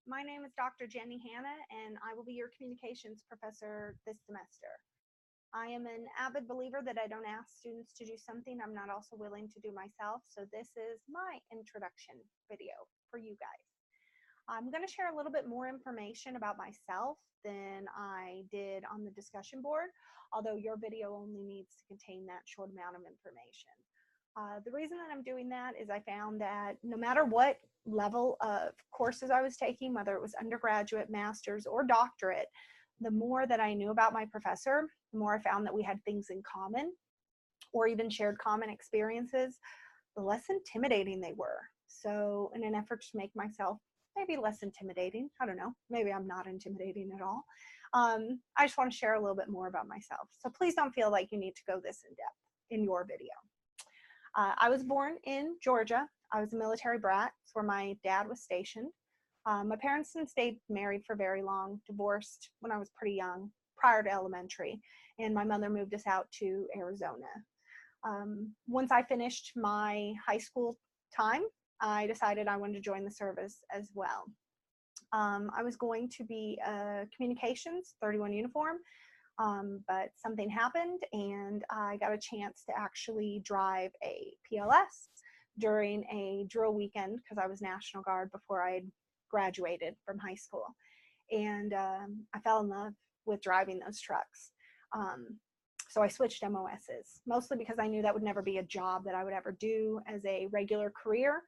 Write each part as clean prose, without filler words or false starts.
My name is Dr. Jenny Hanna, and I will be your communications professor this semester. I am an avid believer that I don't ask students to do something I'm not also willing to do myself, so this is my introduction video for you guys. I'm going to share a little bit more information about myself than I did on the discussion board, although your video only needs to contain that short amount of information. The reason that I'm doing that is I found that no matter what level of courses I was taking, whether it was undergraduate, master's, or doctorate, the more that I knew about my professor, the more I found that we had things in common or even shared common experiences, the less intimidating they were. So in an effort to make myself maybe less intimidating, I don't know, maybe I'm not intimidating at all, I just want to share a little bit more about myself. So please don't feel like you need to go this in depth in your video. I was born in Georgia. I was a military brat. It's where my dad was stationed. My parents didn't stay married for very long, divorced when I was pretty young, prior to elementary, and my mother moved us out to Arizona. Once I finished my high school time, I decided I wanted to join the service as well. I was going to be a communications 31 uniform, but something happened and I got a chance to actually drive a PLS during a drill weekend because I was National Guard before I had graduated from high school. And I fell in love with driving those trucks. So I switched MOSs, mostly because I knew that would never be a job that I would ever do as a regular career.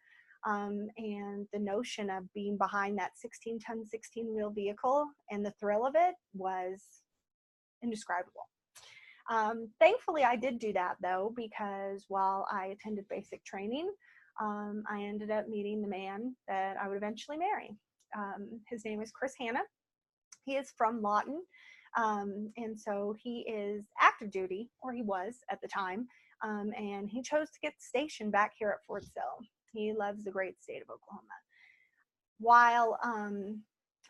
And the notion of being behind that 16-ton, 16-wheel vehicle and the thrill of it was indescribable. Thankfully, I did do that though, because while I attended basic training, I ended up meeting the man that I would eventually marry. His name is Chris Hanna. He is from Lawton, and so he is active duty, or he was at the time, and he chose to get stationed back here at Fort Sill. He loves the great state of Oklahoma. While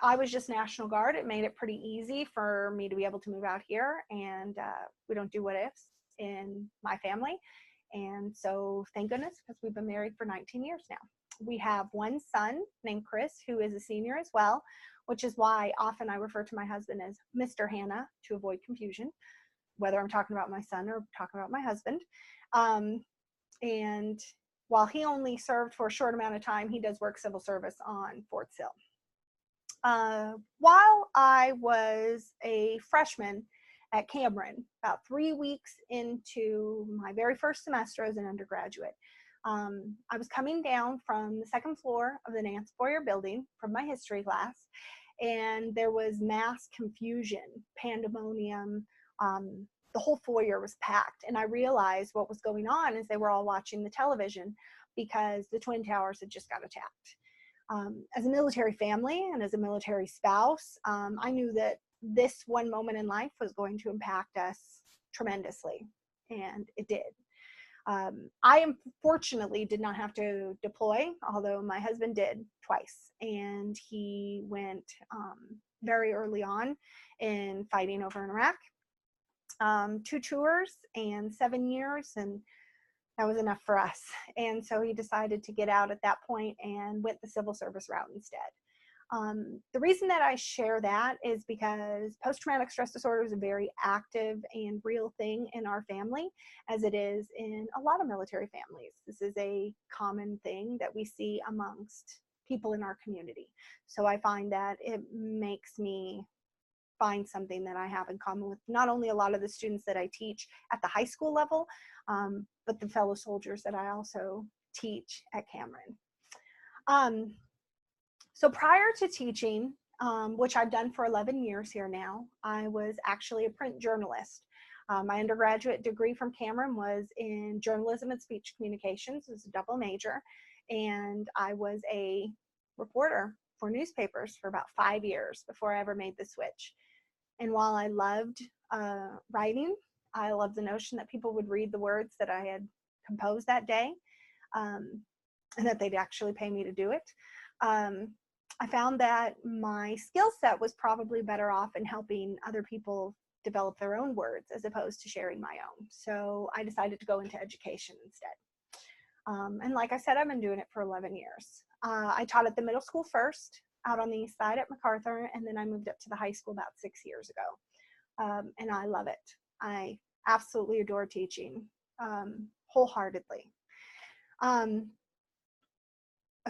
I was just National Guard, it made it pretty easy for me to be able to move out here, and we don't do what ifs in my family. And so thank goodness, because we've been married for 19 years now. We have one son named Chris, who is a senior as well, which is why often I refer to my husband as Mr. Hanna to avoid confusion, whether I'm talking about my son or talking about my husband. And while he only served for a short amount of time, he does work civil service on Fort Sill. While I was a freshman at Cameron, about 3 weeks into my very first semester as an undergraduate, I was coming down from the second floor of the Nance Boyer building from my history class, and there was mass confusion, pandemonium. The whole foyer was packed, and I realized what was going on is they were all watching the television because the Twin Towers had just got attacked. As a military family and as a military spouse, I knew that this one moment in life was going to impact us tremendously, and it did. I unfortunately did not have to deploy, although my husband did twice, and he went very early on in fighting over in Iraq. 2 tours and 7 years, and that was enough for us. And so he decided to get out at that point and went the civil service route instead. The reason that I share that is because post-traumatic stress disorder is a very active and real thing in our family, as it is in a lot of military families. This is a common thing that we see amongst people in our community. So I find that it makes me find something that I have in common with not only a lot of the students that I teach at the high school level, but the fellow soldiers that I also teach at Cameron. So prior to teaching, which I've done for 11 years here now, I was actually a print journalist. My undergraduate degree from Cameron was in journalism and speech communications. It was a double major, and I was a reporter for newspapers for about 5 years before I ever made the switch. And while I loved writing, I loved the notion that people would read the words that I had composed that day, and that they'd actually pay me to do it. I found that my skill set was probably better off in helping other people develop their own words as opposed to sharing my own. So I decided to go into education instead. And like I said, I've been doing it for 11 years. I taught at the middle school first, out on the east side at MacArthur, and then I moved up to the high school about 6 years ago. And I love it. I absolutely adore teaching, wholeheartedly. A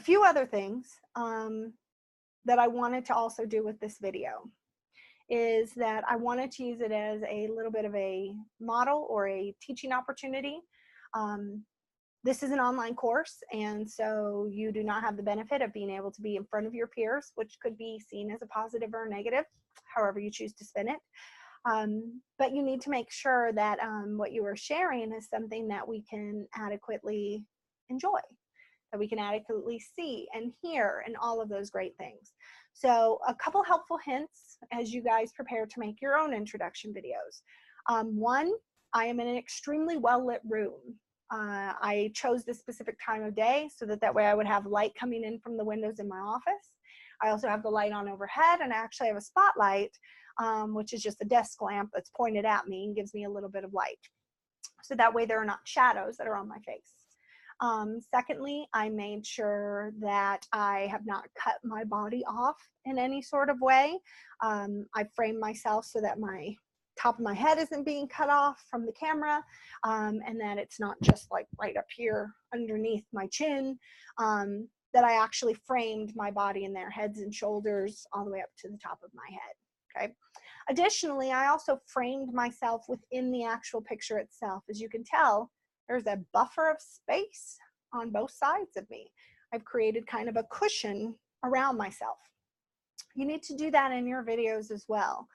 few other things that I wanted to also do with this video is that I wanted to use it as a little bit of a model or a teaching opportunity. This is an online course, and so you do not have the benefit of being able to be in front of your peers, which could be seen as a positive or a negative, however you choose to spin it. But you need to make sure that what you are sharing is something that we can adequately enjoy, that we can adequately see and hear, and all of those great things. So a couple helpful hints as you guys prepare to make your own introduction videos. One, I am in an extremely well-lit room. I chose this specific time of day so that way I would have light coming in from the windows in my office. I also have the light on overhead, and I actually have a spotlight, which is just a desk lamp that's pointed at me and gives me a little bit of light. So that way there are not shadows that are on my face. Secondly, I made sure that I have not cut my body off in any sort of way. I framed myself so that my top of my head isn't being cut off from the camera, and that it's not just like right up here underneath my chin, that I actually framed my body in there, heads and shoulders, all the way up to the top of my head, okay? Additionally, I also framed myself within the actual picture itself. As you can tell, there's a buffer of space on both sides of me. I've created kind of a cushion around myself. You need to do that in your videos as well.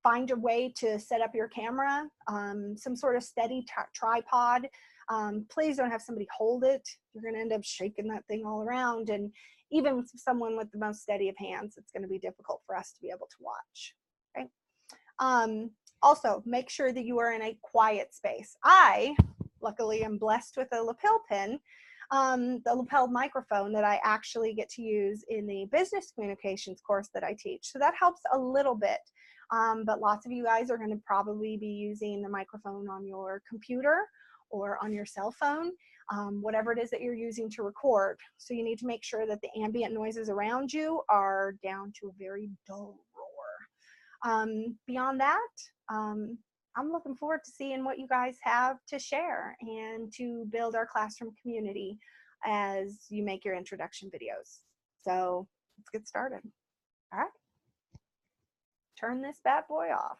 Find a way to set up your camera, some sort of steady tripod. Please don't have somebody hold it. You're going to end up shaking that thing all around. And even with someone with the most steady of hands, it's going to be difficult for us to be able to watch. Okay. Also, make sure that you are in a quiet space. I, luckily, am blessed with a lapel pin, the lapel microphone that I actually get to use in the business communications course that I teach. So that helps a little bit. But lots of you guys are going to probably be using the microphone on your computer or on your cell phone, whatever it is that you're using to record. So you need to make sure that the ambient noises around you are down to a very dull roar. Beyond that, I'm looking forward to seeing what you guys have to share and to build our classroom community as you make your introduction videos. So let's get started. All right. Turn this bad boy off.